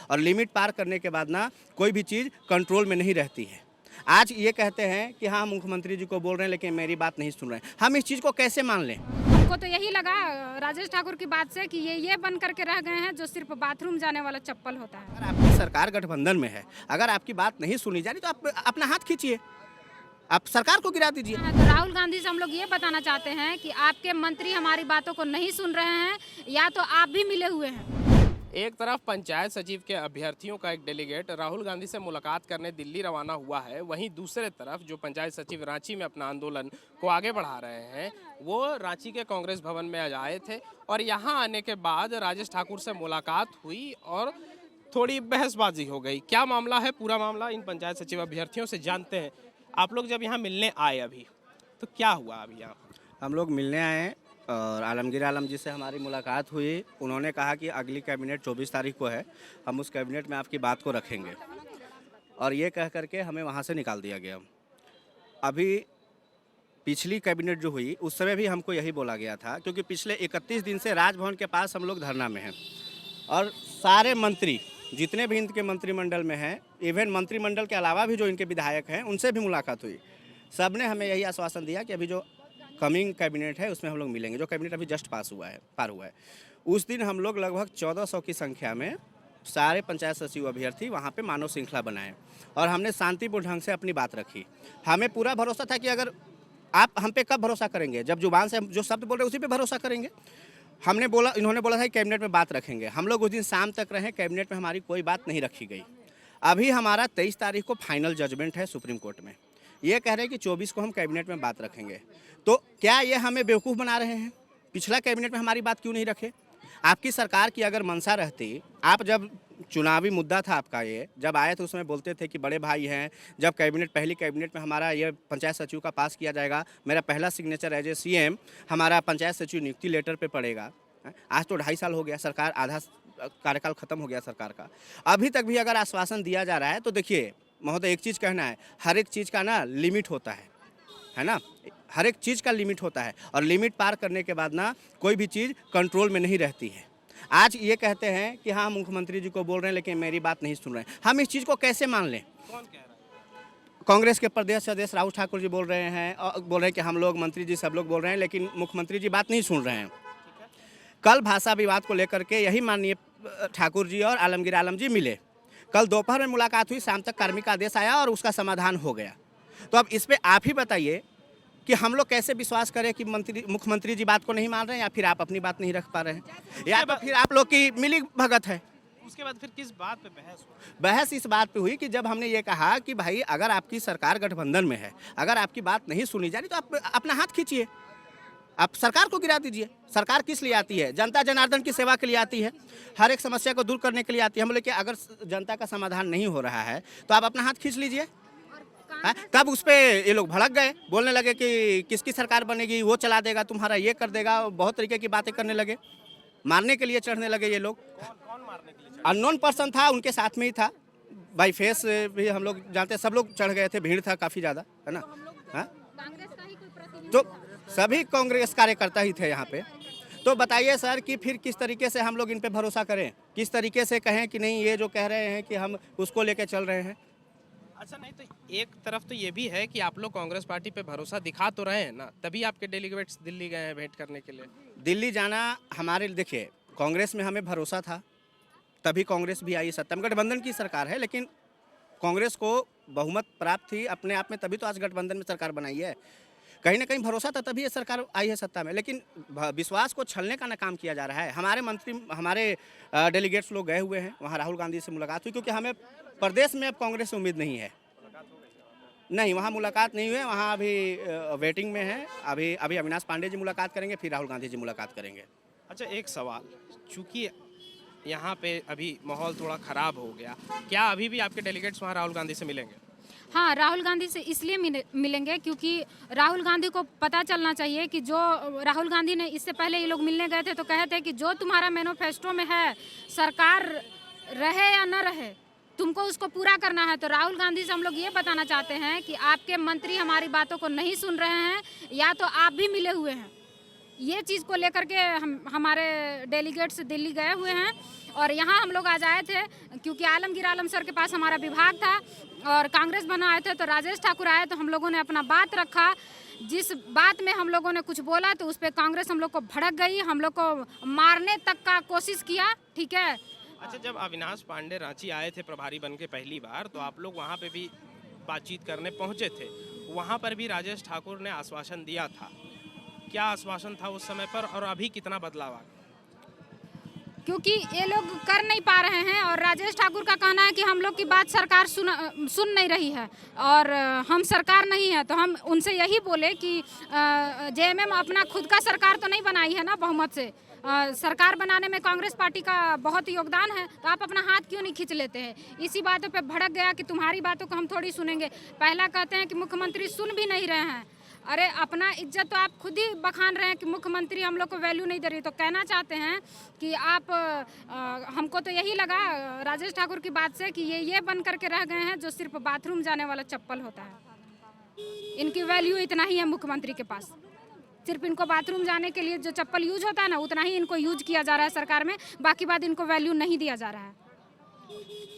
और लिमिट पार करने के बाद ना कोई भी चीज़ कंट्रोल में नहीं रहती है। आज ये कहते हैं कि हाँ मुख्यमंत्री जी को बोल रहे हैं लेकिन मेरी बात नहीं सुन रहे हैं। हम इस चीज़ को कैसे मान लें? हमको तो यही लगा राजेश ठाकुर की बात से कि ये बन करके रह गए हैं जो सिर्फ बाथरूम जाने वाला चप्पल होता है। अगर आपकी सरकार गठबंधन में है, अगर आपकी बात नहीं सुनी जा रही तो आप अपना हाथ खींचिए, आप सरकार को गिरा दीजिए। तो राहुल गांधी से हम लोग ये बताना चाहते हैं कि आपके मंत्री हमारी बातों को नहीं सुन रहे हैं या तो आप भी मिले हुए हैं। एक तरफ पंचायत सचिव के अभ्यर्थियों का एक डेलीगेट राहुल गांधी से मुलाकात करने दिल्ली रवाना हुआ है, वहीं दूसरे तरफ जो पंचायत सचिव रांची में अपना आंदोलन को आगे बढ़ा रहे हैं वो रांची के कांग्रेस भवन में आज आए थे और यहां आने के बाद राजेश ठाकुर से मुलाकात हुई और थोड़ी बहसबाजी हो गई। क्या मामला है, पूरा मामला इन पंचायत सचिव अभ्यर्थियों से जानते हैं। आप लोग जब यहाँ मिलने आए अभी तो क्या हुआ? अभी यहाँ हम लोग मिलने आए और आलमगीर आलम जी से हमारी मुलाकात हुई। उन्होंने कहा कि अगली कैबिनेट 24 तारीख को है, हम उस कैबिनेट में आपकी बात को रखेंगे और ये कह करके हमें वहाँ से निकाल दिया गया। अभी पिछली कैबिनेट जो हुई उस समय भी हमको यही बोला गया था, क्योंकि पिछले 31 दिन से राजभवन के पास हम लोग धरना में हैं और सारे मंत्री जितने भी इनके मंत्रिमंडल में हैं, इवन मंत्रिमंडल के अलावा भी जो इनके विधायक हैं उनसे भी मुलाकात हुई। सब ने हमें यही आश्वासन दिया कि अभी जो कमिंग कैबिनेट है उसमें हम लोग मिलेंगे, जो कैबिनेट अभी जस्ट पार हुआ है। उस दिन हम लोग लगभग 1400 की संख्या में सारे पंचायत सचिव अभ्यर्थी वहाँ पे मानव श्रृंखला बनाए और हमने शांतिपूर्ण ढंग से अपनी बात रखी। हमें पूरा भरोसा था कि अगर आप हम पे कब भरोसा करेंगे, जब जुबान से हम जो शब्द बोल रहे हैं उसी पे भरोसा करेंगे। हमने बोला, इन्होंने बोला था कि कैबिनेट में बात रखेंगे। हम लोग उस दिन शाम तक रहे, कैबिनेट में हमारी कोई बात नहीं रखी गई। अभी हमारा 23 तारीख को फाइनल जजमेंट है सुप्रीम कोर्ट में। ये कह रहे हैं कि 24 को हम कैबिनेट में बात रखेंगे। तो क्या ये हमें बेवकूफ़ बना रहे हैं? पिछला कैबिनेट में हमारी बात क्यों नहीं रखे? आपकी सरकार की अगर मंशा रहती, आप जब चुनावी मुद्दा था आपका, ये जब आए तो उसमें बोलते थे कि बड़े भाई हैं, जब कैबिनेट पहली कैबिनेट में हमारा ये पंचायत सचिव का पास किया जाएगा, मेरा पहला सिग्नेचर एज ए CM हमारा पंचायत सचिव नियुक्ति लेटर पे पड़ेगा। आज तो 2.5 साल हो गया, सरकार आधा कार्यकाल खत्म हो गया सरकार का। अभी तक भी अगर आश्वासन दिया जा रहा है तो देखिए महोदय, एक चीज़ कहना है, हर एक चीज़ का ना लिमिट होता है ना, हर एक चीज़ का लिमिट होता है और लिमिट पार करने के बाद ना कोई भी चीज़ कंट्रोल में नहीं रहती है। आज ये कहते हैं कि हाँ मुख्यमंत्री जी को बोल रहे हैं लेकिन मेरी बात नहीं सुन रहे हैं। हम इस चीज़ को कैसे मान लें? कौन कह रहा है? कांग्रेस के प्रदेश अध्यक्ष राहुल ठाकुर जी बोल रहे हैं और बोल रहे हैं कि हम लोग, मंत्री जी सब लोग बोल रहे हैं लेकिन मुख्यमंत्री जी बात नहीं सुन रहे हैं। कल भाषा विवाद को लेकर के यही माननीय ठाकुर जी और आलमगीर आलम जी मिले। कल दोपहर में मुलाकात हुई, शाम तक कार्मिक आदेश आया और उसका समाधान हो गया। तो अब इस पे आप ही बताइए कि हम लोग कैसे विश्वास करें कि मुख्यमंत्री जी बात को नहीं मान रहे हैं या फिर आप अपनी बात नहीं रख पा रहे हैं, या तो फिर आप लोग की मिली भगत है। उसके बाद फिर किस बात पे बहस हुआ? बहस इस बात पे हुई कि जब हमने ये कहा कि भाई अगर आपकी सरकार गठबंधन में है, अगर आपकी बात नहीं सुनी जा रही तो आप अपना हाथ खींचिए, आप सरकार को गिरा दीजिए। सरकार किस लिए आती है? जनता जनार्दन की सेवा के लिए आती है, हर एक समस्या को दूर करने के लिए आती है। हम बोले कि अगर जनता का समाधान नहीं हो रहा है तो आप अपना हाथ खींच लीजिए। तब उस पे ये लोग भड़क गए, बोलने लगे कि किसकी सरकार बनेगी, वो चला देगा, तुम्हारा ये कर देगा, बहुत तरीके की बातें करने लगे, मारने के लिए चढ़ने लगे ये लोग। कौन मारने के लिए? अननोन पर्सन था, उनके साथ में ही था, बाई फेस भी हम लोग जानते, सब लोग चढ़ गए थे, भीड़ था काफ़ी ज़्यादा, है ना। कांग्रेस का ही कोई प्रतिनिधि तो सभी कांग्रेस कार्यकर्ता ही थे यहाँ पे। तो बताइए सर कि फिर किस तरीके से हम लोग इन पे भरोसा करें, किस तरीके से कहें कि नहीं ये जो कह रहे हैं कि हम उसको लेके चल रहे हैं। अच्छा, नहीं तो एक तरफ तो ये भी है कि आप लोग कांग्रेस पार्टी पे भरोसा दिखा तो रहे हैं ना, तभी आपके डेलीगेट्स दिल्ली गए हैं भेंट करने के लिए। दिल्ली जाना हमारे, देखिए कांग्रेस में हमें भरोसा था तभी कांग्रेस भी आई सत्ता में। गठबंधन की सरकार है लेकिन कांग्रेस को बहुमत प्राप्त थी अपने आप में, तभी तो आज गठबंधन में सरकार बनाई है। कहीं ना कहीं भरोसा था तभी ये सरकार आई है सत्ता में, लेकिन विश्वास को छलने का ना काम किया जा रहा है। हमारे मंत्री, हमारे डेलीगेट्स लोग गए हुए हैं वहाँ, राहुल गांधी से मुलाकात हुई, क्योंकि हमें प्रदेश में अब कांग्रेस से उम्मीद नहीं है। नहीं, वहाँ मुलाकात नहीं हुई है, वहाँ अभी वेटिंग में है। अभी अविनाश पांडे जी मुलाकात करेंगे, फिर राहुल गांधी जी मुलाकात करेंगे। अच्छा, एक सवाल, चूँकि यहाँ पे अभी माहौल थोड़ा ख़राब हो गया, क्या अभी भी आपके डेलीगेट्स वहाँ राहुल गांधी से मिलेंगे? हाँ, राहुल गांधी से इसलिए मिलेंगे क्योंकि राहुल गांधी को पता चलना चाहिए कि जो राहुल गांधी ने इससे पहले ये लोग मिलने गए थे तो कहे थे कि जो तुम्हारा मैनिफेस्टो में है, सरकार रहे या न रहे, तुमको उसको पूरा करना है। तो राहुल गांधी से हम लोग ये बताना चाहते हैं कि आपके मंत्री हमारी बातों को नहीं सुन रहे हैं या तो आप भी मिले हुए हैं। ये चीज़ को लेकर के हमारे डेलीगेट्स दिल्ली गए हुए हैं और यहाँ हम लोग आज आए थे क्योंकि आलमगीर आलम सर के पास हमारा विभाग था और कांग्रेस बना आए थे, तो राजेश ठाकुर आए तो हम लोगों ने अपना बात रखा। जिस बात में हम लोगों ने कुछ बोला तो उस पर कांग्रेस हम लोग को भड़क गई, हम लोग को मारने तक का कोशिश किया। ठीक है। अच्छा, जब अविनाश पांडे रांची आए थे प्रभारी बन के पहली बार, तो आप लोग वहाँ पे भी बातचीत करने पहुँचे थे। वहाँ पर भी राजेश ठाकुर ने आश्वासन दिया था। क्या आश्वासन था उस समय पर और अभी कितना बदलाव आ गया? क्योंकि ये लोग कर नहीं पा रहे हैं और राजेश ठाकुर का कहना है कि हम लोग की बात सरकार सुन नहीं रही है और हम सरकार नहीं है। तो हम उनसे यही बोले कि जेएमएम अपना खुद का सरकार तो नहीं बनाई है ना बहुमत से। सरकार बनाने में कांग्रेस पार्टी का बहुत योगदान है, तो आप अपना हाथ क्यों नहीं खींच लेते हैं। इसी बातों पे भड़क गया कि तुम्हारी बातों को हम थोड़ी सुनेंगे। पहला कहते हैं कि मुख्यमंत्री सुन भी नहीं रहे हैं। अरे अपना इज्जत तो आप खुद ही बखान रहे हैं कि मुख्यमंत्री हम लोग को वैल्यू नहीं दे रही। तो कहना चाहते हैं कि आप हमको तो यही लगा राजेश ठाकुर की बात से कि ये बन करके रह गए हैं जो सिर्फ बाथरूम जाने वाला चप्पल होता है। इनकी वैल्यू इतना ही है मुख्यमंत्री के पास, सिर्फ इनको बाथरूम जाने के लिए जो चप्पल यूज होता है ना उतना ही इनको यूज किया जा रहा है सरकार में, बाकी बात इनको वैल्यू नहीं दिया जा रहा है।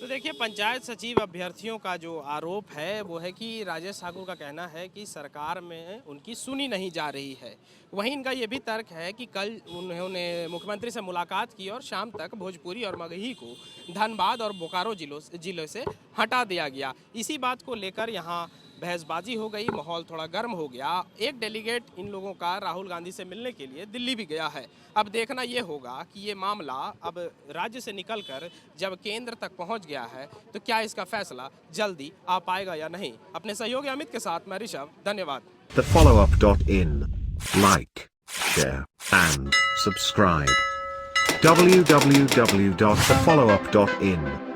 तो देखिए, पंचायत सचिव अभ्यर्थियों का जो आरोप है वो है कि राजेश ठाकुर का कहना है कि सरकार में उनकी सुनी नहीं जा रही है। वहीं इनका ये भी तर्क है कि कल उन्होंने मुख्यमंत्री से मुलाकात की और शाम तक भोजपुरी और मगही को धनबाद और बोकारो जिलों से हटा दिया गया। इसी बात को लेकर यहाँ बहसबाजी हो गई, माहौल थोड़ा गर्म हो गया। एक डेलीगेट इन लोगों का राहुल गांधी से मिलने के लिए दिल्ली भी गया है। अब देखना ये होगा कि ये मामला अब राज्य से निकलकर जब केंद्र तक पहुंच गया है तो क्या इसका फैसला जल्दी आ पाएगा या नहीं। अपने सहयोगी अमित के साथ मैं ऋषभ, धन्यवाद। TheFollowUp.in. Like, share and subscribe. www.thefollowup.in